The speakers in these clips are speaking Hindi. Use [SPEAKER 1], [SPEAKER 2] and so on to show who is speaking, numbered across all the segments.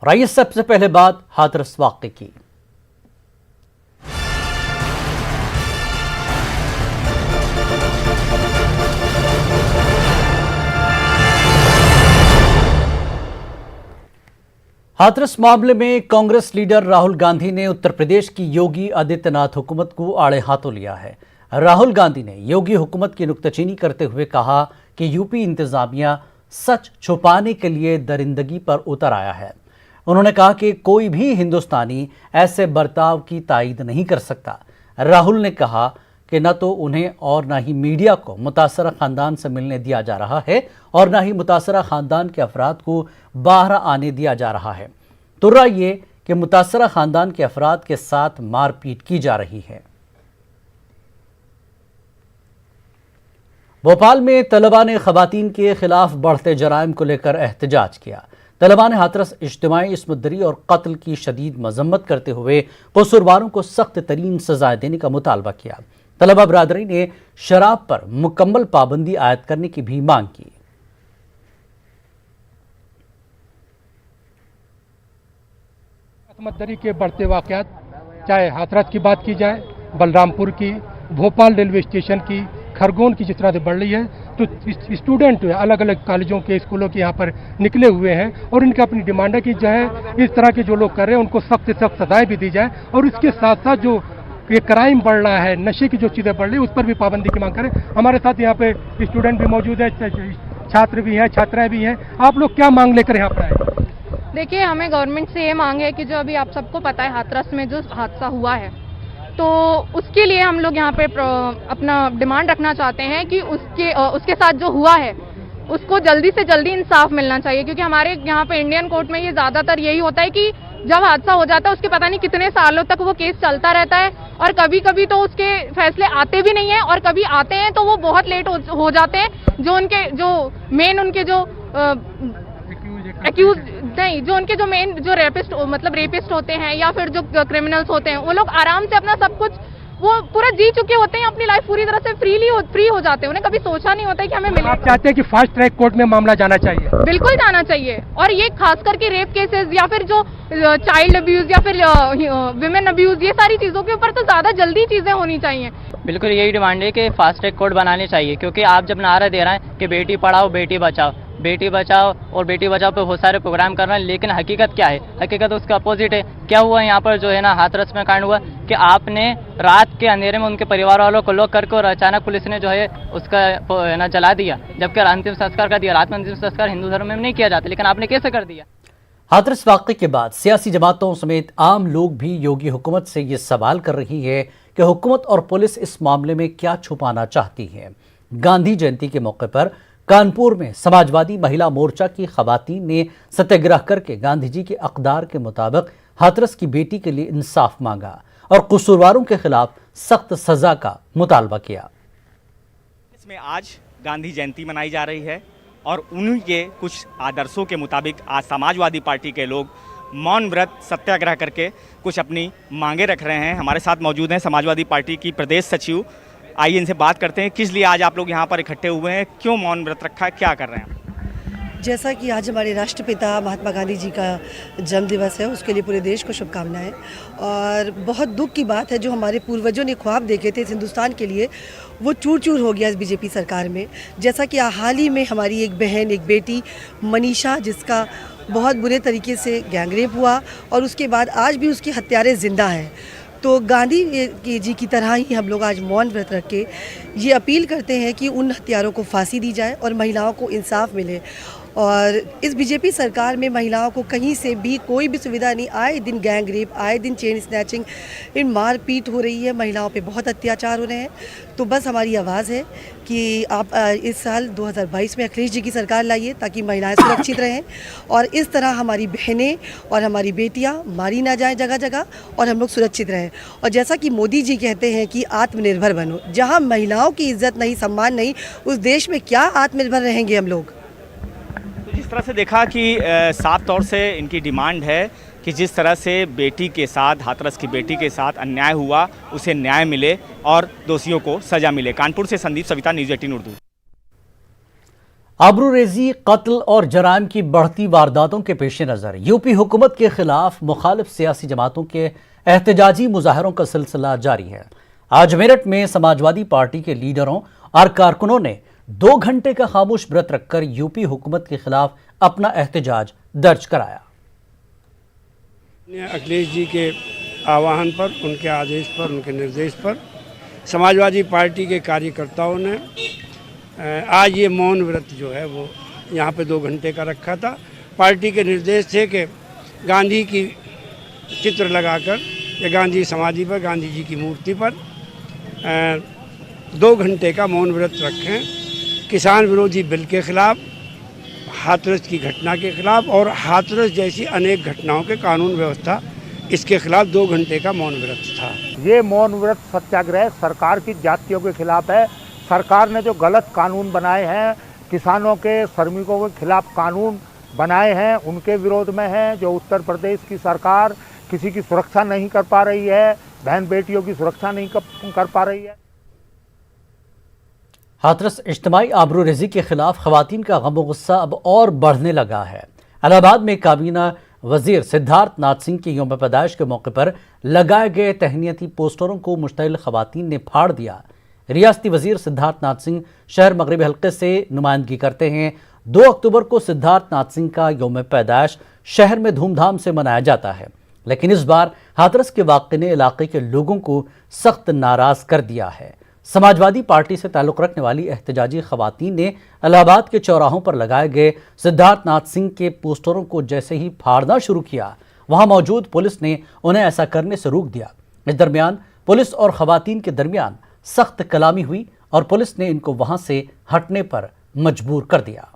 [SPEAKER 1] और आइए सबसे पहले बात हाथरस वाक़े की। हाथरस मामले में कांग्रेस लीडर राहुल गांधी ने उत्तर प्रदेश की योगी आदित्यनाथ हुकूमत को आड़े हाथों लिया है। राहुल गांधी ने योगी हुकूमत की नुक्ताचीनी करते हुए कहा कि यूपी इंतजामिया सच छुपाने के लिए दरिंदगी पर उतर आया है। उन्होंने कहा कि कोई भी हिंदुस्तानी ऐसे बर्ताव की तायद नहीं कर सकता। राहुल ने कहा कि न तो उन्हें और न ही मीडिया को मुतासरा खानदान से मिलने दिया जा रहा है और न ही मुतासरा खानदान के अफराद को बाहर आने दिया जा रहा है। तुर्रा ये कि मुतासरा खानदान के अफराद के साथ मारपीट की जा रही है। भोपाल में तलबा ने खवातीन के खिलाफ बढ़ते जराइम को लेकर एहतजाज किया। तलबा ने हाथरस इज्तिमाई इस्मतदरी और कत्ल की शदीद मजम्मत करते हुए कसूरवारों को सख्त तरीन सजाएं देने का मुतालबा किया। तलबा बरादरी ने शराब पर मुकम्मल पाबंदी आयद करने की भी मांग की।
[SPEAKER 2] इस्मतदरी के बढ़ते वाक़यात, चाहे हाथरस की बात की जाए, बलरामपुर की, भोपाल रेलवे स्टेशन की, खरगोन की जिस तरह से बढ़ रही है, तो स्टूडेंट अलग अलग कॉलेजों के स्कूलों के यहाँ पर निकले हुए हैं और इनकी अपनी डिमांड है कि जो है इस तरह के जो लोग कर रहे हैं उनको सख्त से सख्त सजाएं भी दी जाए और इसके साथ साथ जो ये क्राइम बढ़ रहा है, नशे की जो चीज़ें बढ़ रही है उस पर भी पाबंदी की मांग करें। हमारे साथ यहाँ पे स्टूडेंट भी मौजूद है, छात्र भी हैं, छात्राएँ भी हैं। आप लोग क्या मांग लेकर यहाँ पर आए?
[SPEAKER 3] देखिए, हमें गवर्नमेंट से ये मांग है कि जो अभी आप सबको पता है हाथरस में जो हादसा हुआ है, तो उसके लिए हम लोग यहाँ पे अपना डिमांड रखना चाहते हैं कि उसके साथ जो हुआ है उसको जल्दी से जल्दी इंसाफ मिलना चाहिए। क्योंकि हमारे यहाँ पे इंडियन कोर्ट में ये ज़्यादातर यही होता है कि जब हादसा हो जाता है उसके पता नहीं कितने सालों तक वो केस चलता रहता है और कभी कभी तो उसके फैसले आते भी नहीं है और कभी आते हैं तो वो बहुत लेट हो जाते हैं। जो उनके जो मेन उनके जो एक्यूज नहीं, जो उनके जो मेन जो रेपिस्ट होते हैं या फिर जो क्रिमिनल्स होते हैं, वो लोग आराम से अपना सब कुछ वो पूरा जी चुके होते हैं, अपनी लाइफ पूरी तरह से फ्री हो जाते हैं। उन्हें कभी सोचा नहीं होता है कि हमें मिले।
[SPEAKER 2] आप चाहते हैं कि फास्ट ट्रैक कोर्ट में मामला जाना चाहिए?
[SPEAKER 3] बिल्कुल जाना चाहिए। और ये खास करके रेप केसेस या फिर जो चाइल्ड अब्यूज या फिर विमेन अब्यूज, ये सारी चीजों के ऊपर तो ज्यादा जल्दी चीजें होनी चाहिए।
[SPEAKER 4] बिल्कुल यही डिमांड है कि फास्ट ट्रैक कोर्ट बनाने चाहिए। क्योंकि आप जब नारा दे रहे हैं कि बेटी पढ़ाओ बेटी बचाओ, बेटी बचाओ और बेटी बचाओ पे बहुत सारे प्रोग्राम कर रहे हैं, लेकिन हकीकत क्या है? हकीकत उसका अपोजिट है। क्या हुआ यहाँ पर जो है ना हाथरस में कांड हुआ कि आपने रात के अंधेरे में उनके परिवार वालों को लॉक करके और अचानक पुलिस ने जो है उसका ना जला दिया, जबकि अंतिम संस्कार कर दिया। रात में अंतिम संस्कार हिंदू धर्म में नहीं किया जाता, लेकिन आपने कैसे कर दिया?
[SPEAKER 1] हाथरस वाक़े के बाद सियासी जमातों समेत आम लोग भी योगी हुकूमत से ये सवाल कर रही है कि हुकूमत और पुलिस इस मामले में क्या छुपाना चाहती है। गांधी जयंती के मौके पर कानपुर में समाजवादी महिला मोर्चा की खवातीन ने सत्याग्रह करके गांधी जी के अक़दार के मुताबिक हाथरस की बेटी के लिए इंसाफ मांगा और कसूरवारों के खिलाफ सख्त सजा का मुतालबा किया।
[SPEAKER 5] इसमें आज गांधी जयंती मनाई जा रही है और उन्हीं के कुछ आदर्शों के मुताबिक आज समाजवादी पार्टी के लोग मौन व्रत सत्याग्रह करके कुछ अपनी मांगे रख रहे हैं। हमारे साथ मौजूद हैं समाजवादी पार्टी की प्रदेश सचिव। आइए इनसे बात करते हैं, किस लिए आज आप लोग यहाँ पर इकट्ठे हुए हैं, क्यों मौन व्रत रखा है, क्या कर रहे हैं?
[SPEAKER 6] जैसा कि आज हमारे राष्ट्रपिता महात्मा गांधी जी का जन्म दिवस है, उसके लिए पूरे देश को शुभकामनाएं। और बहुत दुख की बात है, जो हमारे पूर्वजों ने ख्वाब देखे थे इस हिंदुस्तान के लिए, वो चूर चूर हो गया इस बीजेपी सरकार में। जैसा कि हाल ही में हमारी एक बहन, एक बेटी मनीषा, जिसका बहुत बुरे तरीके से गैंगरेप हुआ और उसके बाद आज भी उसके हत्यारे ज़िंदा हैं। तो गांधी जी की तरह ही हम लोग आज मौन व्रत रख के ये अपील करते हैं कि उन हत्यारों को फांसी दी जाए और महिलाओं को इंसाफ मिले। और इस बीजेपी सरकार में महिलाओं को कहीं से भी कोई भी सुविधा नहीं। आए दिन गैंग रेप, आए दिन चेन स्नैचिंग, इन मारपीट हो रही है, महिलाओं पे बहुत अत्याचार हो रहे हैं। तो बस हमारी आवाज़ है कि आप इस साल 2022 में अखिलेश जी की सरकार लाइए ताकि महिलाएं सुरक्षित रहें और इस तरह हमारी बहनें और हमारी बेटियां मारी ना जाएं जगह जगह और हम लोग सुरक्षित रहें। और जैसा कि मोदी जी कहते हैं कि आत्मनिर्भर बनो, जहां महिलाओं की इज्जत नहीं, सम्मान नहीं, उस देश में क्या आत्मनिर्भर रहेंगे हम लोग?
[SPEAKER 5] जिस तरह से देखा कि साफ तौर से इनकी डिमांड है कि जिस तरह से बेटी के साथ, हाथरस की बेटी के साथ अन्याय हुआ, उसे न्याय मिले और दोषियों को सजा मिले। कानपुर से संदीप, सविता, न्यूज़ 18 उर्दू।
[SPEAKER 1] आबरूरेजी, कत्ल और जराइम की बढ़ती वारदातों के पेश नज़र यूपी हुकूमत के खिलाफ मुखालिफ सियासी जमातों के एहतजाजी मुजाहरों का सिलसिला जारी है। आज मेरठ में समाजवादी पार्टी के लीडरों और कारकुनों ने 2 घंटे का खामोश व्रत रखकर यूपी हुकूमत के खिलाफ अपना एहतजाज दर्ज कराया।
[SPEAKER 7] अखिलेश जी के आह्वान पर, उनके आदेश पर, उनके निर्देश पर समाजवादी पार्टी के कार्यकर्ताओं ने आज ये मौन व्रत जो है वो यहाँ पे 2 घंटे का रखा था। पार्टी के निर्देश थे कि गांधी की चित्र लगाकर या गांधी समाधि पर, गांधी जी की मूर्ति पर 2 घंटे का मौन व्रत रखें। किसान विरोधी बिल के खिलाफ, हाथरस की घटना के खिलाफ और हाथरस जैसी अनेक घटनाओं के कानून व्यवस्था, इसके खिलाफ 2 घंटे का मौन व्रत था।
[SPEAKER 8] ये मौन व्रत सत्याग्रह सरकार की जातियों के खिलाफ है। सरकार ने जो गलत कानून बनाए हैं, किसानों के, श्रमिकों के खिलाफ कानून बनाए हैं, उनके विरोध में है। जो उत्तर प्रदेश की सरकार किसी की सुरक्षा नहीं कर पा रही है, बहन बेटियों की सुरक्षा नहीं कर पा रही है।
[SPEAKER 1] हाथरस इज्तिमाई आबरूरेजी के खिलाफ खवातीन का गम व गुस्सा अब और बढ़ने लगा है। इलाहाबाद में काबीना वजीर सिद्धार्थ नाथ सिंह के यौम पैदाइश के मौके पर लगाए गए तहनीती पोस्टरों को मुश्तइल खवातीन ने फाड़ दिया। रियासती वजीर सिद्धार्थ नाथ सिंह शहर मगरबी हल्के से नुमाइंदगी करते हैं। 2 अक्टूबर को सिद्धार्थ नाथ सिंह का यौम पैदाइश शहर में धूमधाम से मनाया जाता है, लेकिन इस बार हाथरस के वाक़े ने इलाके के लोगों को सख्त नाराज कर दिया है। समाजवादी पार्टी से ताल्लुक़ रखने वाली एहतजाजी खवातीन ने इलाहाबाद के चौराहों पर लगाए गए सिद्धार्थ नाथ सिंह के पोस्टरों को जैसे ही फाड़ना शुरू किया, वहां मौजूद पुलिस ने उन्हें ऐसा करने से रोक दिया। इस दरमियान पुलिस और खवातीन के दरमियान सख्त कलामी हुई और पुलिस ने इनको वहां से हटने पर मजबूर कर दिया।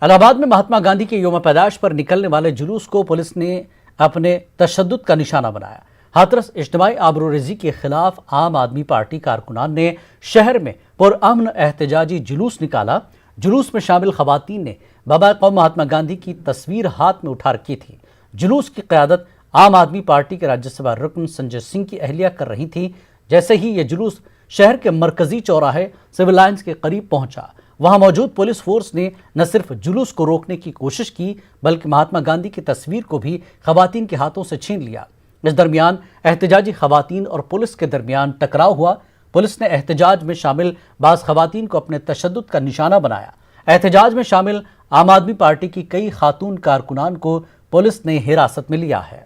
[SPEAKER 1] इलाहाबाद में महात्मा गांधी के यौम पैदाइश पर निकलने वाले जुलूस को पुलिस ने अपने तशद्दुद का निशाना बनाया। हाथरस इज्तिमाई आबरूरेजी के खिलाफ आम आदमी पार्टी कारकुनान ने शहर में पुरअमन एहतजाजी जुलूस निकाला। जुलूस में शामिल खवातीन ने बाबा कौम महात्मा गांधी की तस्वीर हाथ में उठा रखी थी। जुलूस की क़यादत आम आदमी पार्टी के राज्यसभा रुकन संजय सिंह की अहलिया कर रही थी। जैसे ही ये जुलूस शहर के मरकजी चौराहे सिविल लाइन्स के करीब पहुंचा, वहां मौजूद पुलिस फोर्स ने न सिर्फ जुलूस को रोकने की कोशिश की, बल्कि महात्मा गांधी की तस्वीर को भी खवातीन के हाथों से छीन लिया। इस दरमियान एहतजाजी खवातीन और पुलिस के दरमियान टकराव हुआ। पुलिस ने एहतजाज में शामिल बाज़ खवातीन को अपने तशद्दुद का निशाना बनाया। एहतजाज में शामिल आम आदमी पार्टी की कई खातून कारकुनान को पुलिस ने हिरासत में लिया है।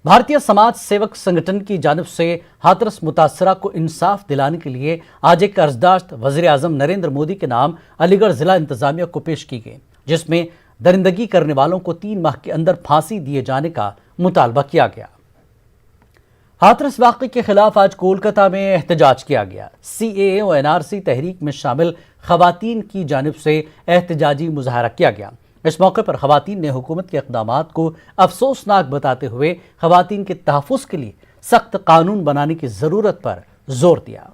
[SPEAKER 1] भारतीय समाज सेवक संगठन की जानिब से हाथरस मुतासरा को इंसाफ दिलाने के लिए आज एक अर्जदाश्त वज़ीर आज़म नरेंद्र मोदी के नाम अलीगढ़ जिला इंतजामिया को पेश की गई, जिसमें दरिंदगी करने वालों को 3 माह के अंदर फांसी दिए जाने का मुतालबा किया गया। हाथरस वाक़े के खिलाफ आज कोलकाता में एहतजाज किया गया। CAA और NRC तहरीक में शामिल खवातीन की जानिब से एहतजाजी मुजाहरा किया गया। इस मौके पर खवातीन ने हुकूमत के इक़दामात को अफसोसनाक बताते हुए खवातीन के तहफ़्फ़ुज़ के लिए सख्त कानून बनाने की ज़रूरत पर जोर दिया।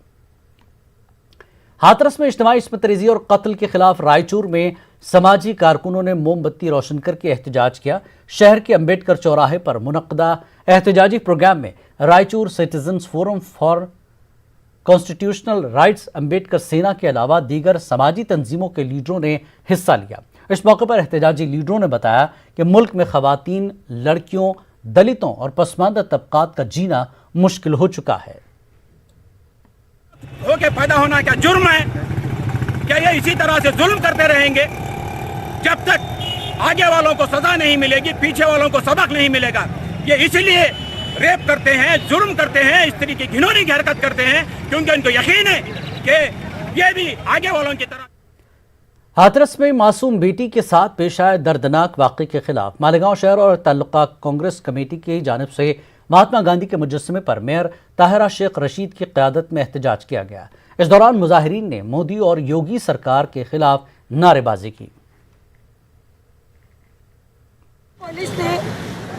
[SPEAKER 1] हाथरस में इज्तिमाई इस्मत रेज़ी और कत्ल के खिलाफ रायचूर में समाजी कारकुनों ने मोमबत्ती रोशन करके एहतजाज किया। शहर के अम्बेडकर चौराहे पर मुनक्कदा एहतजाजी प्रोग्राम में Raichur citizens forum for constitutional rights, Ambedkar सेना के अलावा दीगर समाजी तंजीमों के लीडरों ने हिस्सा लिया। इस मौके पर एहतजाजी लीडरों ने बताया कि मुल्क में खवातीन, लड़कियों, दलितों और पसमानदा तबकात का जीना मुश्किल हो चुका है।
[SPEAKER 9] होके पैदा होना क्या जुर्म है? क्या ये इसी तरह से जुल्म करते रहेंगे जब तक आगे वालों को सजा नहीं मिलेगी, पीछे वालों को सबक नहीं मिलेगा? ये इसलिए रेप करते हैं, जुर्म करते हैं, इस तरीके की घिनौनी हरकत करते हैं क्योंकि उनको यकीन है कि ये भी आगे वालों की तरह।
[SPEAKER 1] हाथरस में मासूम बेटी के साथ पेश आए दर्दनाक वाक़े के खिलाफ मालेगांव शहर और ताल्लुका कांग्रेस कमेटी की जानिब से महात्मा गांधी के मुजस्समे पर मेयर ताहिरा शेख रशीद की क़यादत में एहतजाज किया गया। इस दौरान मुजाहिरीन ने मोदी और योगी सरकार के खिलाफ नारेबाजी की।
[SPEAKER 10] पुलिस ने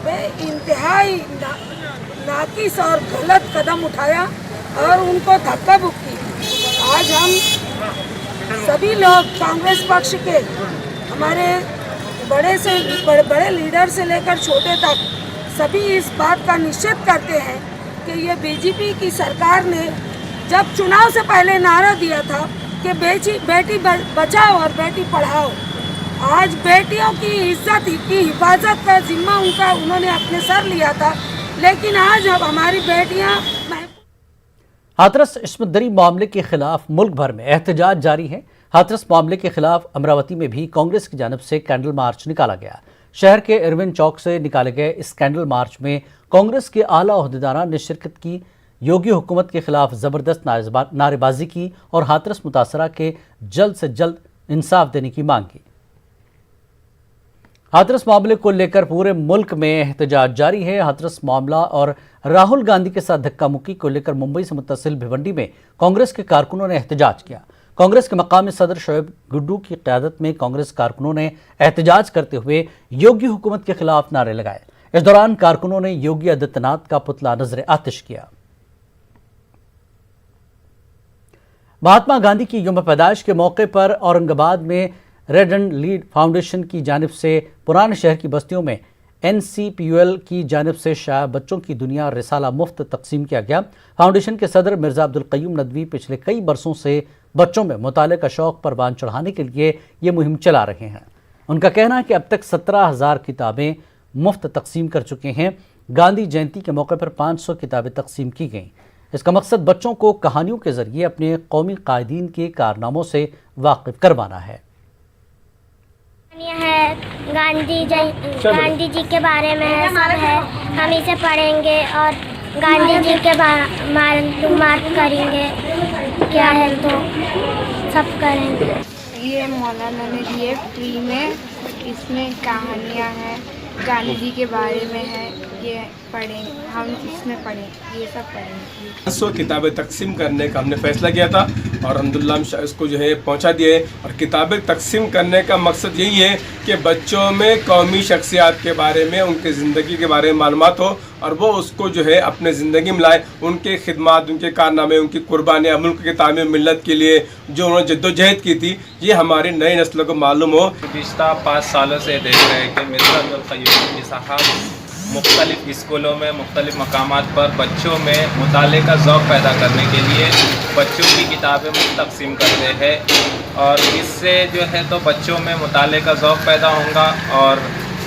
[SPEAKER 10] बेइंतहाई नाकिस और गलत कदम उठाया और उनको धक्का मुक्की। आज हम सभी लोग कांग्रेस पक्ष के, हमारे बड़े लीडर से लेकर छोटे तक सभी इस बात का निश्चित करते हैं कि ये बीजेपी की सरकार ने जब चुनाव से पहले नारा दिया था कि बेटी बचाओ और बेटी पढ़ाओ, आज बेटियों की इज्जत की हिफाजत का जिम्मा उन्होंने अपने सर लिया था, लेकिन आज अब हमारी बेटियां
[SPEAKER 1] हाथरस इस्मत दरी मामले के खिलाफ मुल्क भर में एहतजाज जारी है। हाथरस मामले के खिलाफ अमरावती में भी कांग्रेस की जानब से कैंडल मार्च निकाला गया। शहर के इरविन चौक से निकाले गए इस कैंडल मार्च में कांग्रेस के आला ओहदेदारान ने शिरकत की, योगी हुकूमत के खिलाफ जबरदस्त नारेबाजी की और हाथरस मुतासरा के जल्द से जल्द इंसाफ देने की मांग की। हाथरस मामले को लेकर पूरे मुल्क में एहतजाज जारी है। हाथरस मामला और राहुल गांधी के साथ धक्का मुक्की को लेकर मुंबई से मुत्तसिल भिवंडी में कांग्रेस के कारकुनों ने एहतजाज किया। कांग्रेस के मकामी सदर शोएब गुड्डू की क़यादत में कांग्रेस कारकुनों ने एहतजाज करते हुए योगी हुकूमत के खिलाफ नारे लगाए। इस दौरान कारकुनों ने योगी आदित्यनाथ का पुतला नजर आतिश किया। महात्मा गांधी की यौम पैदाइश के मौके पर औरंगाबाद में रेड एंड लीड फाउंडेशन की जानिब से पुराने शहर की बस्तियों में NCPUL की जानिब से शाया बच्चों की दुनिया रिसाला मुफ्त तकसीम किया गया। फाउंडेशन के सदर मिर्ज़ा अब्दुल क़य्यूम नदवी पिछले कई बरसों से बच्चों में मुताले का शौक़ परवान चढ़ाने के लिए ये मुहिम चला रहे हैं। उनका कहना है कि अब तक 17,000 किताबें मुफ्त तकसीम कर चुके हैं। गांधी जयंती के मौके पर 500 किताबें तकसीम की गईं। इसका मकसद बच्चों को कहानियों के ज़रिए अपने कौमी कायदीन के कारनामों से वाकिफ़ करवाना है।
[SPEAKER 11] गांधी जी के बारे में है, सब है, हम इसे पढ़ेंगे और गांधी जी के मालूमात करेंगे, क्या है तो सब करेंगे।
[SPEAKER 12] ये मौलाना ने दिए फ्री में, इसमें कहानियाँ हैं, गांधी जी के बारे में है, ये पढ़ेंगे, हम इसमें पढ़ेंगे, ये सब पढ़ेंगे।
[SPEAKER 13] 500 किताबें तकसीम करने का हमने फैसला किया था और अल्हम्दुलिल्लाह इसको जो है पहुंचा दिए। और किताबें तकसीम करने का मकसद यही है कि बच्चों में कौमी शख्सियात के बारे में, उनके ज़िंदगी के बारे में मालूमात हो और वो उसको जो है अपने ज़िंदगी में लाए। उनके खिदमात, उनके कारनामे, उनकी कुर्बानियाँ, मुल्क के तामीर मिल्लत के लिए जो उन्होंने जद्दोजहद की थी, ये हमारी नई नस्लों को मालूम हो।
[SPEAKER 14] पिछले 5 सालों से देख रहे हैं कि मिर्ज़ा अब्दुल क़य्यूम साहब मुख्तलिफ़ स्कूलों में, मुख्तलिफ़ मकामात पर बच्चों में मुताले का ज़ौक़ पैदा करने के लिए बच्चों की किताबें मुफ्त तकसीम करते हैं और इससे जो है तो बच्चों में मुताले का ज़ौक़ पैदा होगा और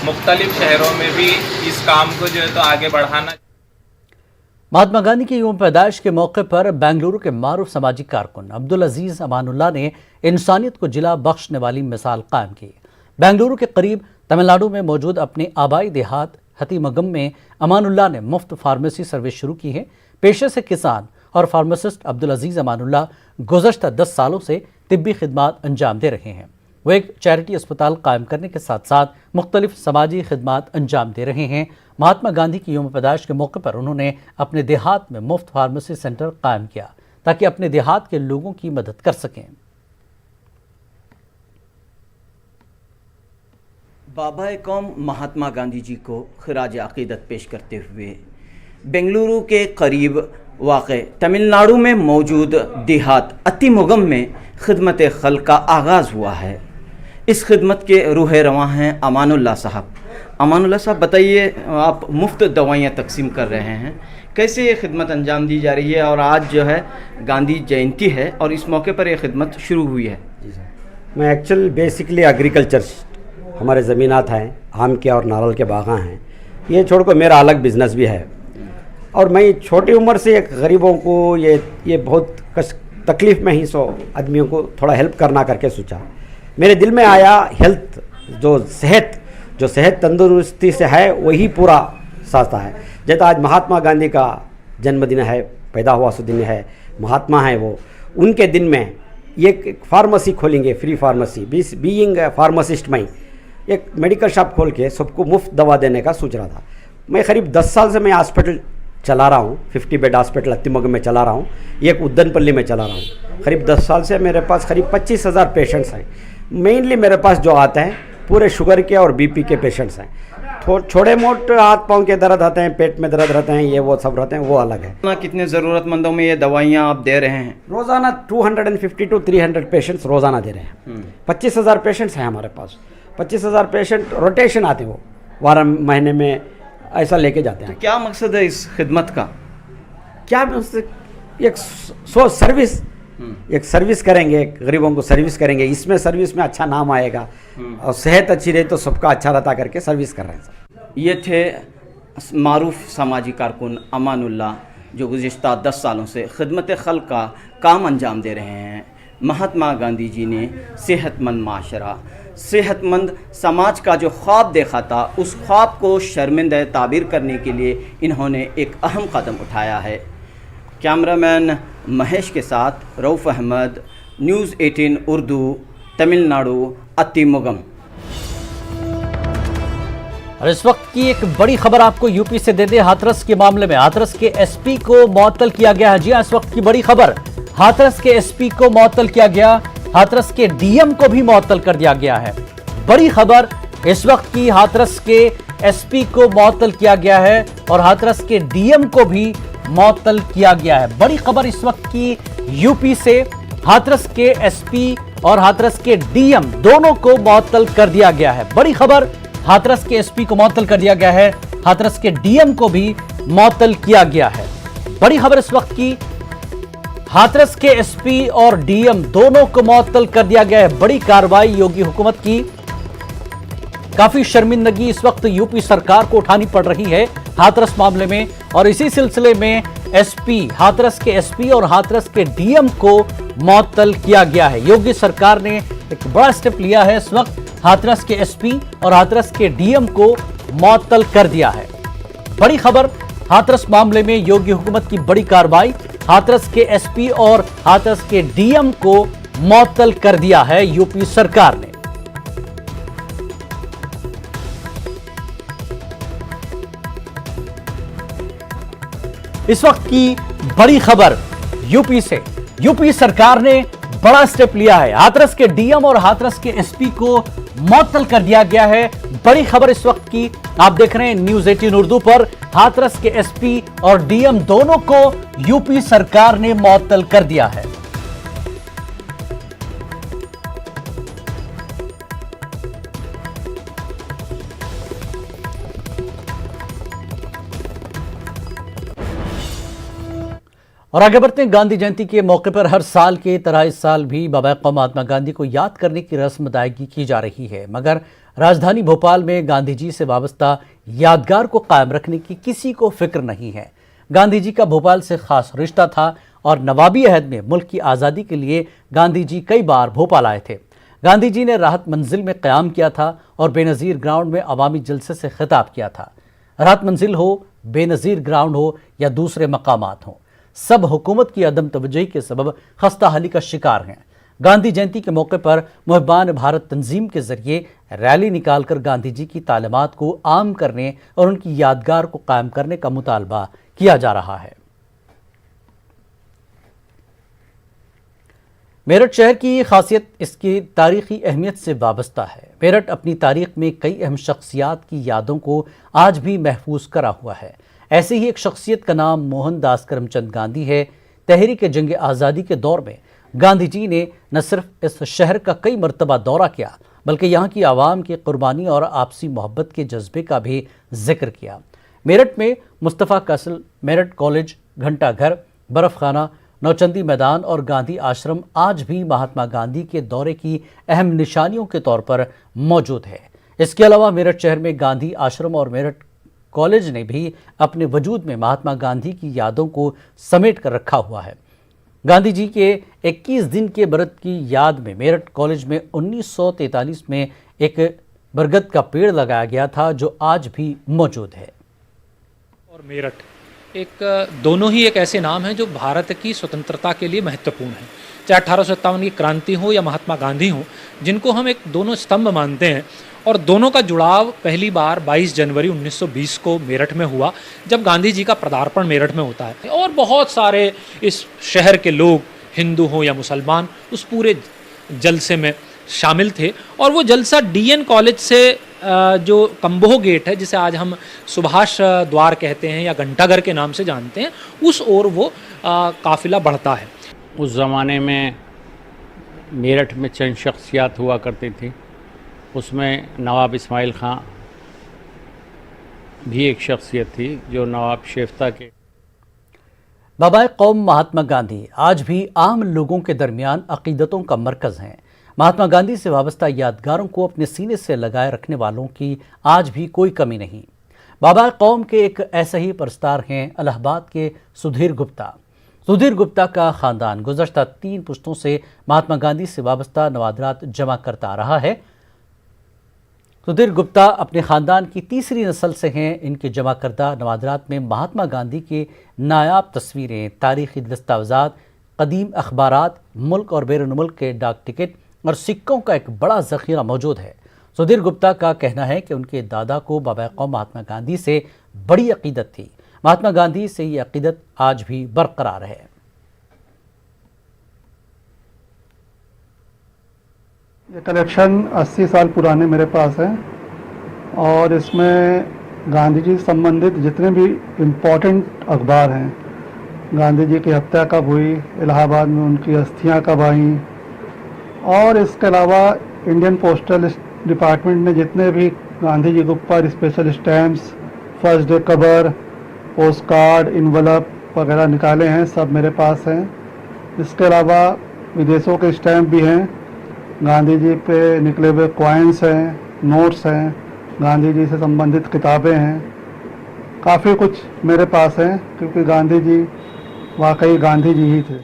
[SPEAKER 14] मुख्तलिफ़ शहरों में भी इस काम को जो है तो आगे बढ़ाना।
[SPEAKER 1] महात्मा गांधी की यौम पैदाइश के मौके पर बेंगलुरु के मारूफ समाजी कारकुन अब्दुल अजीज़ अमानुल्लाह ने इंसानियत को जिला बख्शने वाली मिसाल कायम की। बेंगलुरु के करीब तमिलनाडु में मौजूद अपने आबाई देहात हतीमगम में अमानुल्लाह ने मुफ्त फार्मेसी सर्विस शुरू की है। पेशे से किसान और फार्मासिस्ट अब्दुल अजीज़ अमानुल्लाह गुज़श्ता 10 सालों से तिब्बी खिदमात अंजाम दे रहे हैं। वो एक चैरिटी अस्पताल कायम करने के साथ साथ मुख्तलिफ समाजी खिदमात अंजाम दे रहे हैं। महात्मा गांधी की यौम पैदाइश के मौके पर उन्होंने अपने देहात में मुफ्त फार्मेसी सेंटर कायम किया ताकि अपने देहात के लोगों की मदद कर सकें।
[SPEAKER 15] बाबा कौम महात्मा गांधी जी को खिराज अक़ीदत पेश करते हुए बेंगलुरु के करीब वाक़े तमिलनाडु में मौजूद देहात अतिमुगम में खिदमत खल्क़ का आगाज़ हुआ है। इस खिदमत के रूह रवां हैं अमानुल्लाह साहब। अमानुल्लाह साहब, बताइए, आप मुफ्त दवाइयाँ तकसीम कर रहे हैं, कैसे ये खिदमत अंजाम दी जा रही है? और आज जो है गांधी जयंती है और इस मौके पर यह खिदमत शुरू हुई है।
[SPEAKER 16] जी सर, मैं एक्चुअल बेसिकली एग्रीकल्चर, हमारे ज़मीनात हैं, आम के और नारियल के बागां हैं, ये छोड़कर मेरा अलग बिज़नेस भी है। और मैं छोटी उम्र से एक गरीबों को ये बहुत तकलीफ़ में ही सो आदमियों को थोड़ा हेल्प करना करके सोचा। मेरे दिल में आया हेल्थ, जो सेहत तंदुरुस्ती से है वही पूरा सास्ता है। जैसे आज महात्मा गांधी का जन्मदिन है, पैदा हुआ सो दिन है, महात्मा है वो, उनके दिन में एक फार्मेसी खोलेंगे, फ्री फार्मेसी। बीइंग फार्मासिस्ट में एक मेडिकल शॉप खोल के सबको मुफ्त दवा देने का सोच रहा था। मैं करीब 10 साल से मैं हॉस्पिटल चला रहा हूँ, 50 बेड हॉस्पिटल अत्तिमगम में चला रहा हूँ, एक उद्दनपल्ली में चला रहा हूँ। करीब 10 साल से मेरे पास करीब 25,000 पेशेंट्स हैं। मेनली मेरे पास जो आते हैं पूरे शुगर के और बीपी के पेशेंट्स हैं। छोटे मोट हाथ पाँव के दर्द आते हैं, पेट में दर्द रहते हैं, ये वो सब रहते हैं, वो अलग है।
[SPEAKER 15] कितने ज़रूरतमंदों में ये दवाइयाँ आप दे रहे हैं?
[SPEAKER 16] रोज़ाना 250 to 300 पेशेंट्स रोज़ाना दे रहे हैं। 25,000 पेशेंट्स हैं हमारे पास। 25,000 पेशेंट रोटेशन आते हैं, वो 12 महीने में ऐसा लेके जाते हैं।
[SPEAKER 15] तो क्या मकसद है इस खिदमत का?
[SPEAKER 16] क्या मकसद? एक सो सर्विस, एक सर्विस करेंगे, गरीबों को सर्विस करेंगे, इसमें सर्विस में अच्छा नाम आएगा और सेहत अच्छी रही तो सबका अच्छा रहता करके सर्विस कर रहे हैं सर।
[SPEAKER 15] ये थे मारूफ समाजी कारकुन अमानुल्लाह, जो गुज़िश्ता 10 सालों से खिदमत खल्क़ का काम अंजाम दे रहे हैं। महात्मा गांधी जी ने सेहतमंद माशरा, सेहतमंद समाज का जो ख्वाब देखा था, उस ख्वाब को शर्मिंदा ताबीर करने के लिए इन्होंने एक अहम कदम उठाया है। कैमरामैन महेश के साथ रऊफ़ अहमद, न्यूज़ 18 उर्दू, तमिलनाडु, अत्तीमुगम।
[SPEAKER 1] और इस वक्त की एक बड़ी खबर आपको यूपी से दे दे। हाथरस के मामले में हाथरस के एसपी को मुअत्तल किया गया है। जी हां, इस वक्त की बड़ी खबर, हाथरस के एसपी को मुअत्तल किया गया, हाथरस के डीएम को भी मुअत्तल कर दिया गया है। बड़ी खबर इस वक्त की, हाथरस के एसपी को मुअत्तल किया गया है और हाथरस के डीएम को भी मुअत्तल किया गया है। बड़ी खबर इस वक्त की यूपी से, हाथरस के एसपी और हाथरस के डीएम दोनों को मुअत्तल कर दिया गया है। बड़ी खबर, हाथरस के एसपी को मुअत्तल कर दिया गया है, हाथरस के डीएम को भी मुअत्तल किया गया है। बड़ी खबर इस वक्त की, हाथरस के एसपी और डीएम दोनों को मुअत्तल कर दिया गया है। बड़ी कार्रवाई योगी हुकूमत की। काफी शर्मिंदगी इस वक्त यूपी सरकार को उठानी पड़ रही है हाथरस मामले में, और इसी सिलसिले में एसपी, हाथरस के एसपी और हाथरस के डीएम को मुअत्तल किया गया है। योगी सरकार ने एक बड़ा स्टेप लिया है। इस वक्त हाथरस के एसपी और हाथरस के डीएम को मुअत्तल कर दिया है। बड़ी खबर, हाथरस मामले में योगी हुकूमत की बड़ी कार्रवाई, हाथरस के एसपी और हाथरस के डीएम को मुअत्तल कर दिया है यूपी सरकार ने। इस वक्त की बड़ी खबर यूपी से, यूपी सरकार ने बड़ा स्टेप लिया है। हाथरस के डीएम और हाथरस के एसपी को मुअत्तल कर दिया गया है। बड़ी खबर इस वक्त की, आप देख रहे हैं न्यूज़ 18 उर्दू पर। हाथरस के एसपी और डीएम दोनों को यूपी सरकार ने मुअत्तल कर दिया है। और आगे बढ़ते हैं। गांधी जयंती के मौके पर हर साल की तरह इस साल भी बाबा महात्मा गांधी को याद करने की रस्म अदायगी की जा रही है, मगर राजधानी भोपाल में गांधी जी से वाबस्ता यादगार को कायम रखने की किसी को फिक्र नहीं है। गांधी जी का भोपाल से खास रिश्ता था और नवाबी अहद में मुल्क की आज़ादी के लिए गांधी जी कई बार भोपाल आए थे। गांधी जी ने राहत मंजिल में क़याम किया था और बेनज़ीर ग्राउंड में अवामी जलसे से खिताब किया था। राहत मंजिल हो, बेनज़ीर ग्राउंड हो या दूसरे मकामात हों, सब हुकूमत की अदम तवज्जुही के सबब खस्ता हाली का शिकार हैं। गांधी जयंती के मौके पर मुहिबान भारत तंजीम के जरिए रैली निकालकर गांधी जी की तालीमात को आम करने और उनकी यादगार को कायम करने का मुतालबा किया जा रहा है। मेरठ शहर की खासियत इसकी तारीखी अहमियत से वाबस्ता है। मेरठ अपनी तारीख में कई अहम शख्सियात की यादों को आज भी महफूज करा हुआ है। ऐसे ही एक शख्सियत का नाम मोहनदास करमचंद गांधी है। तहरीक जंग आज़ादी के दौर में गांधी जी ने न सिर्फ इस शहर का कई मरतबा दौरा किया, बल्कि यहाँ की आवाम की कुर्बानी और आपसी मोहब्बत के जज्बे का भी जिक्र किया। मेरठ में मुस्तफ़ा कैसल, मेरठ कॉलेज, घंटा घर, बर्फ़ खाना, नौचंदी मैदान और गांधी आश्रम आज भी महात्मा गांधी के दौरे की अहम निशानियों के तौर पर मौजूद है। इसके अलावा मेरठ शहर में गांधी आश्रम और मेरठ कॉलेज ने भी अपने वजूद में महात्मा गांधी की यादों को समेट कर रखा हुआ है। गांधी जी के 21 दिन के व्रत की याद में मेरठ कॉलेज में 1943 में एक बरगद का पेड़ लगाया गया था, जो आज भी मौजूद है।
[SPEAKER 17] और मेरठ एक दोनों ही एक ऐसे नाम हैं जो भारत की स्वतंत्रता के लिए महत्वपूर्ण हैं। चाहे 1857 की क्रांति हो या महात्मा गांधी हो, जिनको हम एक दोनों स्तंभ मानते हैं, और दोनों का जुड़ाव पहली बार 22 जनवरी 1920 को मेरठ में हुआ, जब गांधी जी का पदार्पण मेरठ में होता है। और बहुत सारे इस शहर के लोग, हिंदू हो या मुसलमान, उस पूरे जलसे में शामिल थे। और वो जलसा डीएन कॉलेज से जो कंबोह गेट है, जिसे आज हम सुभाष द्वार कहते हैं या घंटाघर के नाम से जानते हैं, उस ओर वो काफिला बढ़ता है।
[SPEAKER 18] उस ज़माने में मेरठ में चंद शख्सियात हुआ करती थी, उसमें नवाब इस्माइल खां भी एक शख्सियत थी, जो नवाब शेफ्ता के।
[SPEAKER 1] बाबाए कौम महात्मा गांधी आज भी आम लोगों के दरमियान अकीदतों का मरकज़ हैं। महात्मा गांधी से वाबस्ता यादगारों को अपने सीने से लगाए रखने वालों की आज भी कोई कमी नहीं। बाबाए कौम के एक ऐसे ही परस्तार हैं इलाहाबाद के सुधीर गुप्ता। सुधीर गुप्ता का ख़ानदान गुज़श्ता 3 पुश्तों से महात्मा गांधी से वाबस्ता नवादरात जमा करता आ रहा है। सुधीर गुप्ता अपने ख़ानदान की तीसरी नस्ल से हैं। इनके जमा करदा नवादरात में महात्मा गांधी के नायाब तस्वीरें, तारीख़ी दस्तावेज़ात, कदीम अखबारात, मुल्क और बैरून मुल्क के डाक टिकट और सिक्कों का एक बड़ा ज़ख़ीरा मौजूद है। सुधीर गुप्ता का कहना है कि उनके दादा को बाबाए कौम महात्मा गांधी से बड़ी अक़ीदत थी। महात्मा गांधी से ये अक़ीदत आज भी बरकरार है।
[SPEAKER 19] ये कलेक्शन 80 साल पुराने मेरे पास है और इसमें गांधी जी से संबंधित जितने भी इम्पोर्टेंट अखबार हैं, गांधी जी की हत्या कब हुई, इलाहाबाद में उनकी अस्थियां कब आईं, और इसके अलावा इंडियन पोस्टल डिपार्टमेंट ने जितने भी गांधी जी के ऊपर special stamps, first day cover, post card, envelope वगैरह निकाले हैं, सब मेरे पास हैं। इसके अलावा विदेशों के स्टैम्प भी हैं, गांधी जी पे निकले हुए कॉइन्स हैं, नोट्स हैं, गांधी जी से संबंधित किताबें हैं, काफ़ी कुछ मेरे पास है क्योंकि गांधी जी वाकई गांधी जी ही थे।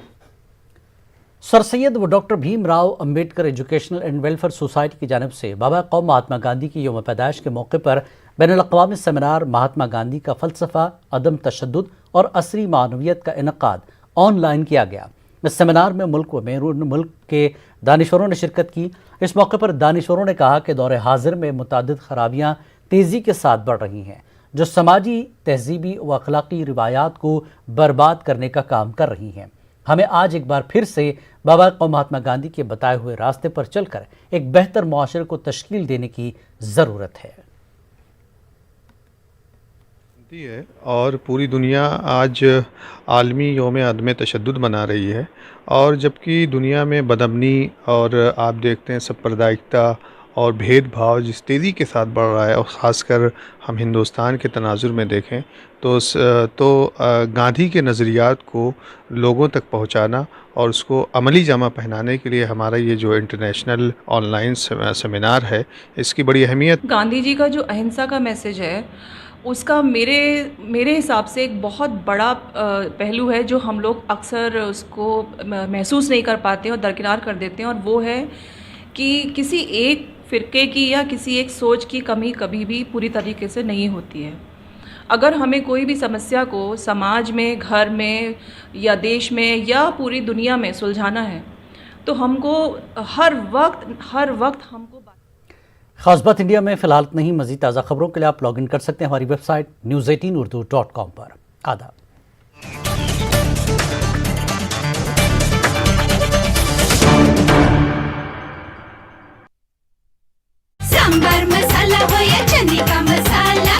[SPEAKER 1] सर सैयद व doctor Bhimrao Ambedkar educational and welfare society की जानिब से बाबाए कौम महात्मा गांधी की यौम पैदाइश के मौके पर बैनुल-अक़वामी सेमिनार महात्मा गांधी का फ़लसफ़ा, अदम तशद्दुद और असरी मानवियत का इनक़ाद ऑनलाइन किया गया। इस सेमिनार में मुल्क व बैरून मुल्क के दानिशवरों ने शिरकत की। इस मौके पर दानिशवरों ने कहा कि दौर हाजिर में मुतादिद खराबियाँ तेज़ी के साथ बढ़ रही हैं जो समाजी, तहजीबी व अखलाकी रिवायात को बर्बाद करने का काम कर रही हैं। हमें आज एक बार फिर से बाबाए कौम महात्मा गांधी के बताए हुए रास्ते पर चलकर एक बेहतर मुआशरे को तश्कील देने की ज़रूरत है।
[SPEAKER 20] और पूरी दुनिया आज आलमी यौम अदम तशद्दुद मना रही है, और जबकि दुनिया में बदअमनी और आप देखते हैं सांप्रदायिकता और भेदभाव जिस तेज़ी के साथ बढ़ रहा है, और ख़ासकर हम हिंदुस्तान के तनाजुर में देखें तो गांधी के नज़रियात को लोगों तक पहुंचाना और उसको अमली जामा पहनाने के लिए हमारा ये जो इंटरनेशनल ऑनलाइन सेमिनार है, इसकी बड़ी अहमियत।
[SPEAKER 21] गांधी जी का जो अहिंसा का मैसेज है उसका मेरे हिसाब से एक बहुत बड़ा पहलू है जो हम लोग अक्सर उसको महसूस नहीं कर पाते हैं और दरकिनार कर देते हैं, और वो है कि किसी एक फ़िरके की या किसी एक सोच की कमी कभी भी पूरी तरीके से नहीं होती है। अगर हमें कोई भी समस्या को समाज में, घर में या देश में या पूरी दुनिया में सुलझाना है तो हमको हर वक्त हमको
[SPEAKER 1] खास बात इंडिया में फिलहाल नहीं। मज़ीद ताज़ा खबरों के लिए आप लॉगिन कर सकते हैं हमारी वेबसाइट news18urdu.com पर। आदाब।